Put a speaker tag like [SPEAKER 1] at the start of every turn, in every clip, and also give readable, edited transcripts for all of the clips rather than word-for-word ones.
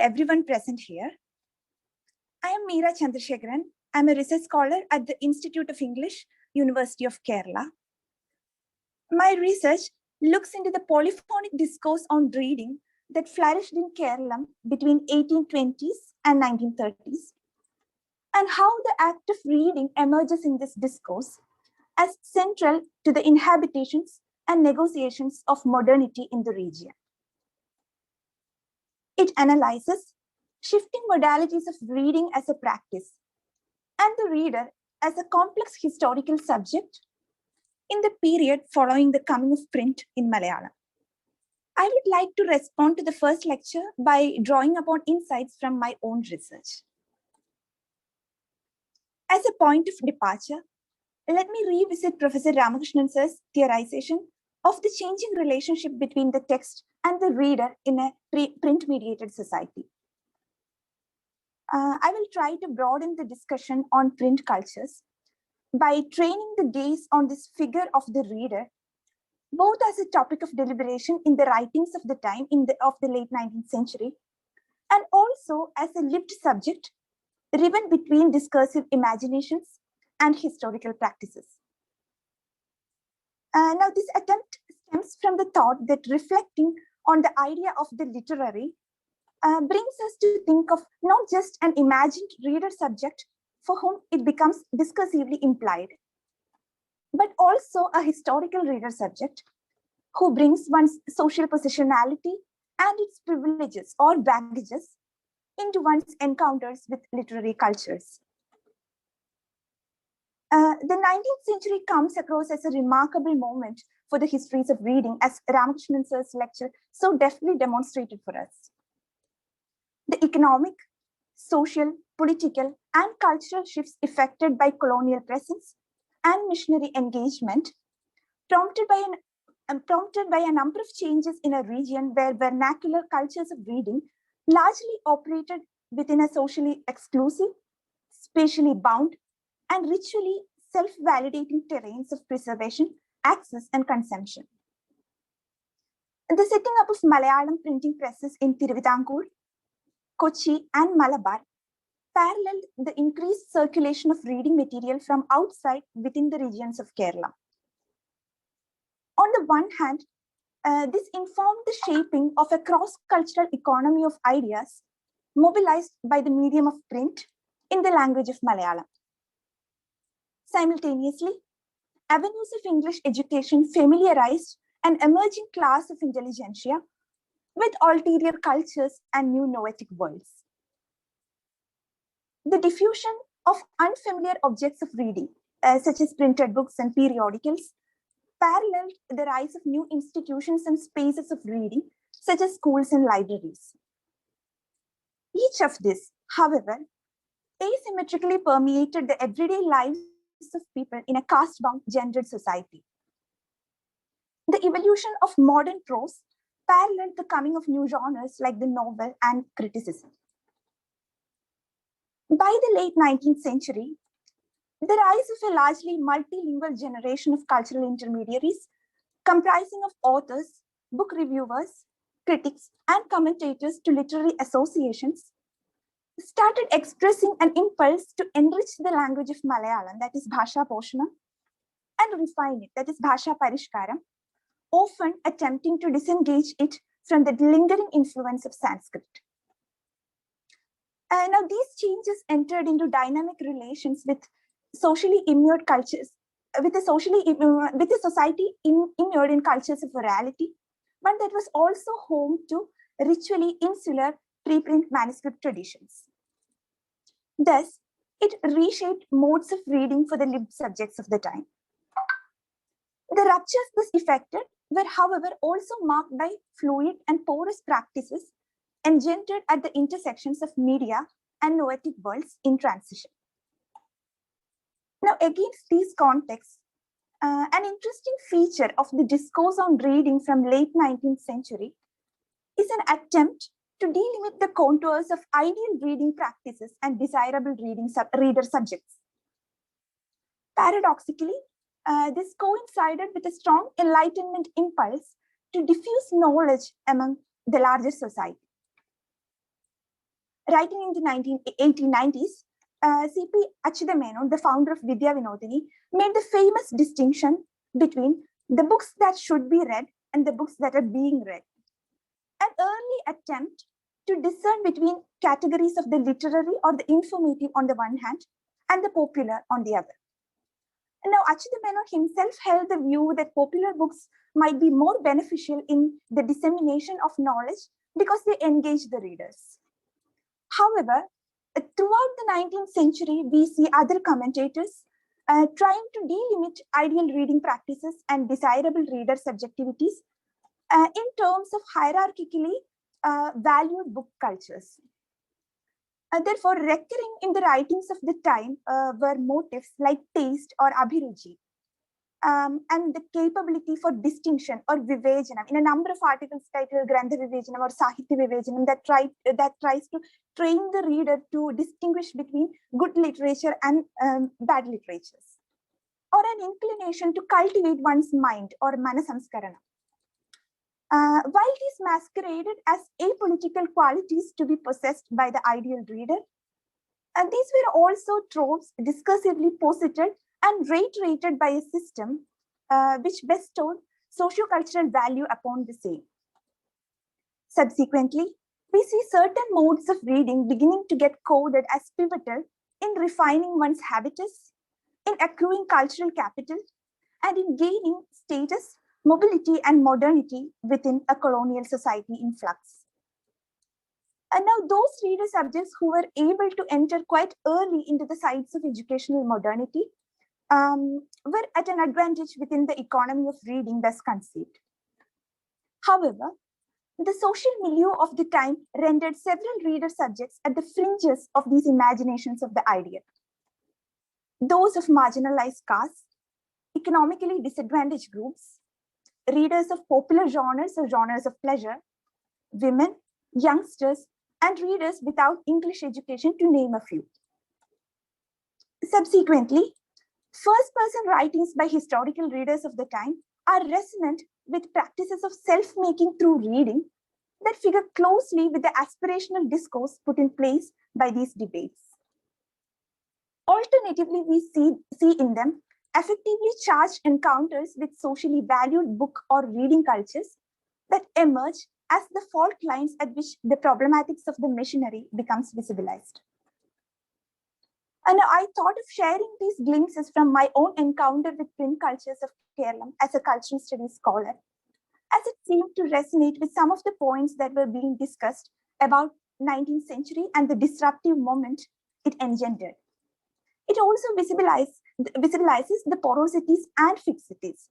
[SPEAKER 1] everyone present here. I am Meera Chandrasekharan. I am a research scholar at the Institute of English, University of Kerala. My research looks into the polyphonic discourse on reading that flourished in Keralam between 1820s and 1930s, and how the act of reading emerges in this discourse as central to the inhabitations and negotiations of modernity in the region. It analyzes shifting modalities of reading as a practice and the reader as a complex historical subject in the period following the coming of print in Malayalam. I would like to respond to the first lecture by drawing upon insights from my own research. As a point of departure, let me revisit Professor Ramakrishna's theorization of the changing relationship between the text and the reader in a print-mediated society. I will try to broaden the discussion on print cultures by training the gaze on this figure of the reader, both as a topic of deliberation in the writings of the time of the late 19th century, and also as a lived subject riven between discursive imaginations and historical practices. Now, this attempt stems from the thought that reflecting on the idea of the literary brings us to think of not just an imagined reader subject for whom it becomes discursively implied, but also a historical reader subject who brings one's social positionality and its privileges or baggages into one's encounters with literary cultures. The 19th century comes across as a remarkable moment for the histories of reading, as Ramakrishnan sir's lecture so deftly demonstrated for us. The economic, social, political, and cultural shifts effected by colonial presence and missionary engagement, prompted by a number of changes in a region where vernacular cultures of reading largely operated within a socially exclusive, spatially bound, and ritually self-validating terrains of preservation, access, and consumption. The setting up of Malayalam printing presses in Tiruvitankur, Kochi, and Malabar paralleled the increased circulation of reading material from outside within the regions of Kerala. On the one hand, this informed the shaping of a cross-cultural economy of ideas mobilized by the medium of print in the language of Malayalam. Simultaneously, avenues of English education familiarized an emerging class of intelligentsia with ulterior cultures and new noetic worlds. The diffusion of unfamiliar objects of reading, such as printed books and periodicals, paralleled the rise of new institutions and spaces of reading, such as schools and libraries. Each of this, however, asymmetrically permeated the everyday lives of people in a caste-bound, gendered society. The evolution of modern prose paralleled the coming of new genres like the novel and criticism. By the late 19th century, the rise of a largely multilingual generation of cultural intermediaries comprising of authors, book reviewers, critics, and commentators to literary associations started expressing an impulse to enrich the language of Malayalam, that is Bhasha Poshanam, and refine it, that is Bhasha Parishkaram, often attempting to disengage it from the lingering influence of Sanskrit. Now, these changes entered into dynamic relations with socially immured cultures, with a society immured in cultures of orality, but that was also home to ritually insular preprint manuscript traditions. Thus, it reshaped modes of reading for the lived subjects of the time. The ruptures this effected were, however, also marked by fluid and porous practices engendered at the intersections of media and noetic worlds in transition. Now, against these contexts, an interesting feature of the discourse on reading from late 19th century is an attempt to delimit the contours of ideal reading practices and desirable reader subjects. Paradoxically, this coincided with a strong Enlightenment impulse to diffuse knowledge among the larger society. Writing in the 1890s, C.P. Achuthamenon, the founder of Vidya Vinodini, made the famous distinction between the books that should be read and the books that are being read. An early attempt to discern between categories of the literary or the informative on the one hand and the popular on the other. And now, Achuthamenon himself held the view that popular books might be more beneficial in the dissemination of knowledge because they engage the readers. However, throughout the 19th century, we see other commentators trying to delimit ideal reading practices and desirable reader subjectivities in terms of hierarchically valued book cultures. Therefore, recurring in the writings of the time were motifs like taste or abhiruchi, and the capability for distinction or vivejanam. In a number of articles titled Grantha Vivejanam or Sahitya Vivejanam that tries to train the reader to distinguish between good literature and bad literatures, or an inclination to cultivate one's mind or manasamskarana. While these masqueraded as apolitical qualities to be possessed by the ideal reader, these were also tropes discursively posited and reiterated by a system which bestowed socio-cultural value upon the same. Subsequently, we see certain modes of reading beginning to get coded as pivotal in refining one's habitus, in accruing cultural capital, and in gaining status, mobility, and modernity within a colonial society in flux. And now those reader subjects who were able to enter quite early into the sites of educational modernity were at an advantage within the economy of reading thus conceived. However, the social milieu of the time rendered several reader subjects at the fringes of these imaginations of the ideal. Those of marginalized castes, economically disadvantaged groups, readers of popular genres or genres of pleasure, women, youngsters, and readers without English education, to name a few. Subsequently, first-person writings by historical readers of the time are resonant with practices of self-making through reading that figure closely with the aspirational discourse put in place by these debates. Alternatively, we see in them effectively charged encounters with socially valued book or reading cultures that emerge as the fault lines at which the problematics of the missionary becomes visibilized. And I thought of sharing these glimpses from my own encounter with print cultures of Keralam as a cultural studies scholar, as it seemed to resonate with some of the points that were being discussed about 19th century and the disruptive moment it engendered. It also visualizes the porosities and fixities,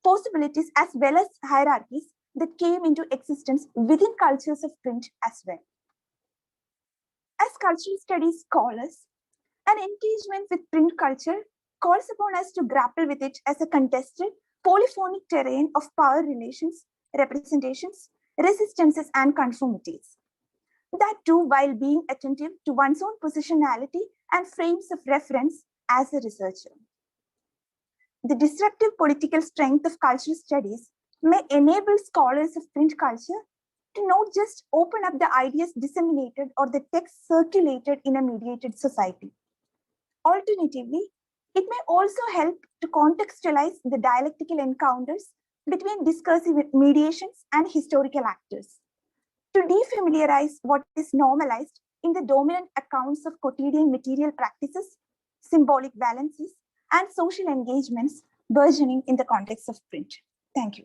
[SPEAKER 1] possibilities as well as hierarchies that came into existence within cultures of print as well. As cultural studies scholars, an engagement with print culture calls upon us to grapple with it as a contested, polyphonic terrain of power relations, representations, resistances, and conformities. That too while being attentive to one's own positionality and frames of reference as a researcher. The disruptive political strength of cultural studies may enable scholars of print culture to not just open up the ideas disseminated or the text circulated in a mediated society. Alternatively, it may also help to contextualize the dialectical encounters between discursive mediations and historical actors, to defamiliarize what is normalized in the dominant accounts of quotidian material practices, symbolic valencies, and social engagements burgeoning in the context of print. Thank you.